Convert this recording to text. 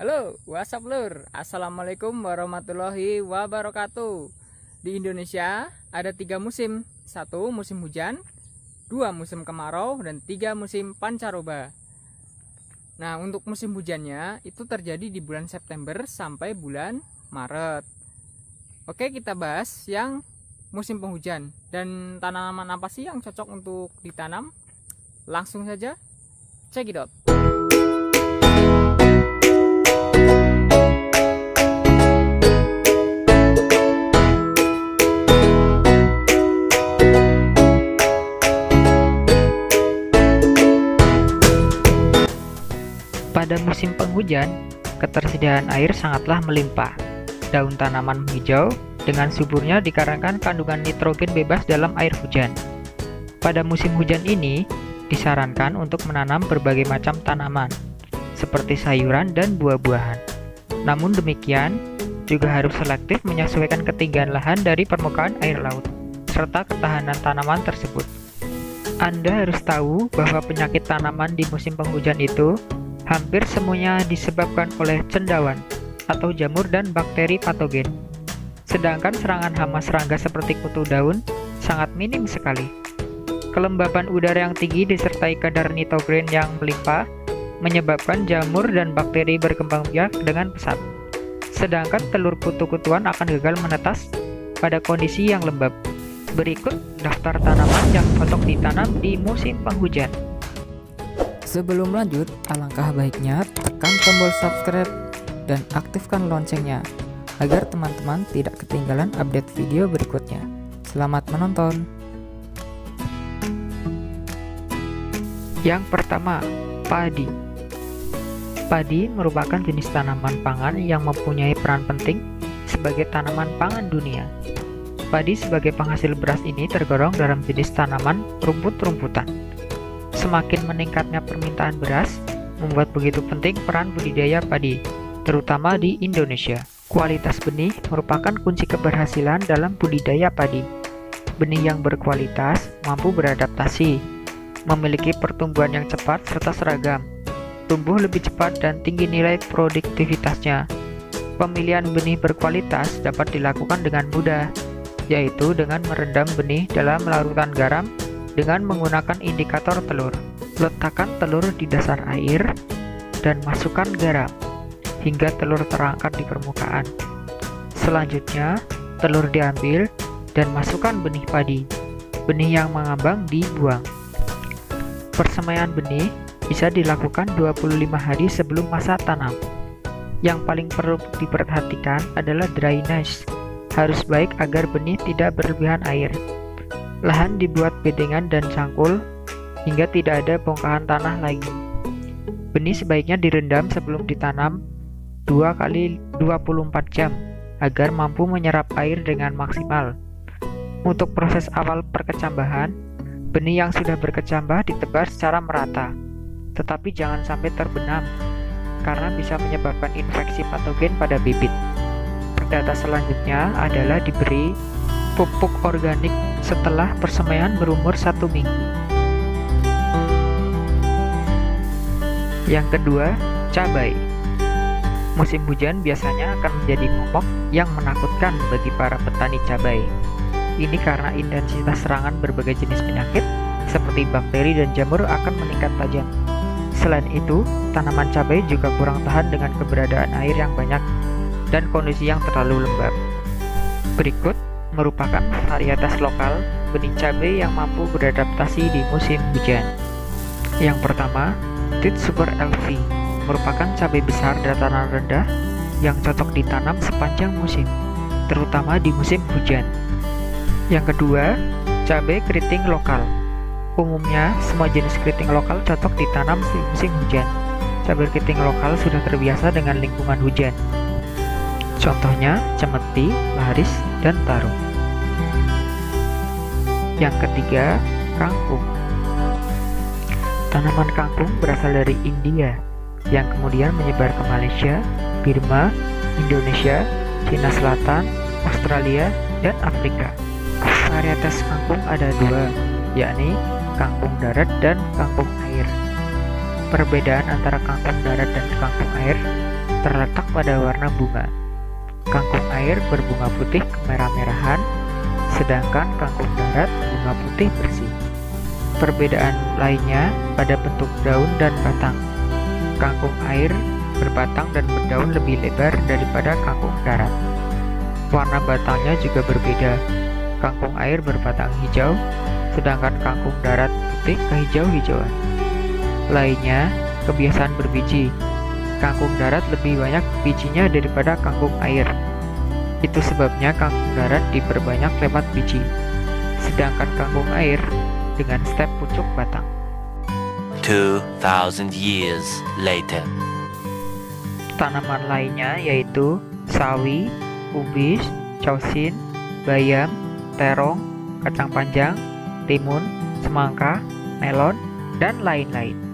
Halo, WhatsApp Lur. Assalamualaikum warahmatullahi wabarakatuh. Di Indonesia ada 3 musim. 1 musim hujan, 2 musim kemarau, dan 3 musim pancaroba. Nah, untuk musim hujannya itu terjadi di bulan September sampai bulan Maret. Oke, kita bahas yang musim penghujan. Dan tanaman apa sih yang cocok untuk ditanam? Langsung saja, check it out. Pada musim penghujan, ketersediaan air sangatlah melimpah. Daun tanaman menghijau dengan suburnya dikarenakan kandungan nitrogen bebas dalam air hujan. Pada musim hujan ini, disarankan untuk menanam berbagai macam tanaman, seperti sayuran dan buah-buahan. Namun demikian, juga harus selektif menyesuaikan ketinggian lahan dari permukaan air laut, serta ketahanan tanaman tersebut. Anda harus tahu bahwa penyakit tanaman di musim penghujan itu hampir semuanya disebabkan oleh cendawan atau jamur dan bakteri patogen. Sedangkan serangan hama serangga seperti kutu daun sangat minim sekali. Kelembapan udara yang tinggi disertai kadar nitrogen yang melimpah menyebabkan jamur dan bakteri berkembang biak dengan pesat. Sedangkan telur kutu-kutuan akan gagal menetas pada kondisi yang lembab. Berikut daftar tanaman yang cocok ditanam di musim penghujan. Sebelum lanjut, alangkah baiknya tekan tombol subscribe dan aktifkan loncengnya agar teman-teman tidak ketinggalan update video berikutnya. Selamat menonton. Yang pertama, padi. Padi merupakan jenis tanaman pangan yang mempunyai peran penting sebagai tanaman pangan dunia. Padi sebagai penghasil beras ini tergolong dalam jenis tanaman rumput-rumputan. Semakin meningkatnya permintaan beras, membuat begitu penting peran budidaya padi, terutama di Indonesia. Kualitas benih merupakan kunci keberhasilan dalam budidaya padi. Benih yang berkualitas mampu beradaptasi, memiliki pertumbuhan yang cepat serta seragam, tumbuh lebih cepat dan tinggi nilai produktivitasnya. Pemilihan benih berkualitas dapat dilakukan dengan mudah, yaitu dengan merendam benih dalam larutan garam dengan menggunakan indikator telur. Letakkan telur di dasar air dan masukkan garam hingga telur terangkat di permukaan. Selanjutnya, telur diambil dan masukkan benih padi. Benih yang mengambang dibuang. Persemaian benih bisa dilakukan 25 hari sebelum masa tanam. Yang paling perlu diperhatikan adalah drainase. Harus baik agar benih tidak berlebihan air. Lahan dibuat bedengan dan cangkul hingga tidak ada bongkahan tanah lagi. Benih sebaiknya direndam sebelum ditanam 2 kali 24 jam agar mampu menyerap air dengan maksimal. Untuk proses awal perkecambahan, benih yang sudah berkecambah ditebar secara merata, tetapi jangan sampai terbenam karena bisa menyebabkan infeksi patogen pada bibit. Perdata selanjutnya adalah diberi pupuk organik setelah persemaian berumur 1 minggu. Yang kedua, cabai. Musim hujan biasanya akan menjadi momok yang menakutkan bagi para petani cabai. Ini karena intensitas serangan berbagai jenis penyakit seperti bakteri dan jamur akan meningkat tajam. Selain itu, tanaman cabai juga kurang tahan dengan keberadaan air yang banyak dan kondisi yang terlalu lembab. Berikut merupakan varietas lokal benih cabai yang mampu beradaptasi di musim hujan. Yang pertama, Tit Super LV merupakan cabai besar dataran rendah yang cocok ditanam sepanjang musim, terutama di musim hujan. Yang kedua, cabai keriting lokal. Umumnya, semua jenis keriting lokal cocok ditanam di musim hujan. Cabai keriting lokal sudah terbiasa dengan lingkungan hujan. Contohnya, cemeti, laris, dan taruh. Yang ketiga, kangkung. Tanaman kangkung berasal dari India, yang kemudian menyebar ke Malaysia, Burma, Indonesia, Cina Selatan, Australia, dan Afrika. Varietas kangkung ada 2, yakni kangkung darat dan kangkung air. Perbedaan antara kangkung darat dan kangkung air terletak pada warna bunga. Kangkung air berbunga putih kemerah-merahan, sedangkan kangkung darat bunga putih bersih. Perbedaan lainnya pada bentuk daun dan batang. Kangkung air berbatang dan berdaun lebih lebar daripada kangkung darat. Warna batangnya juga berbeda. Kangkung air berbatang hijau, sedangkan kangkung darat putih kehijau-hijauan. Lainnya, kebiasaan berbiji. Kangkung darat lebih banyak bijinya daripada kangkung air. Itu sebabnya kangkung darat diperbanyak lewat biji, sedangkan kangkung air dengan stem pucuk batang. 2,000 years later. Tanaman lainnya yaitu sawi, kubis, causin, bayam, terong, kacang panjang, timun, semangka, melon, dan lain-lain.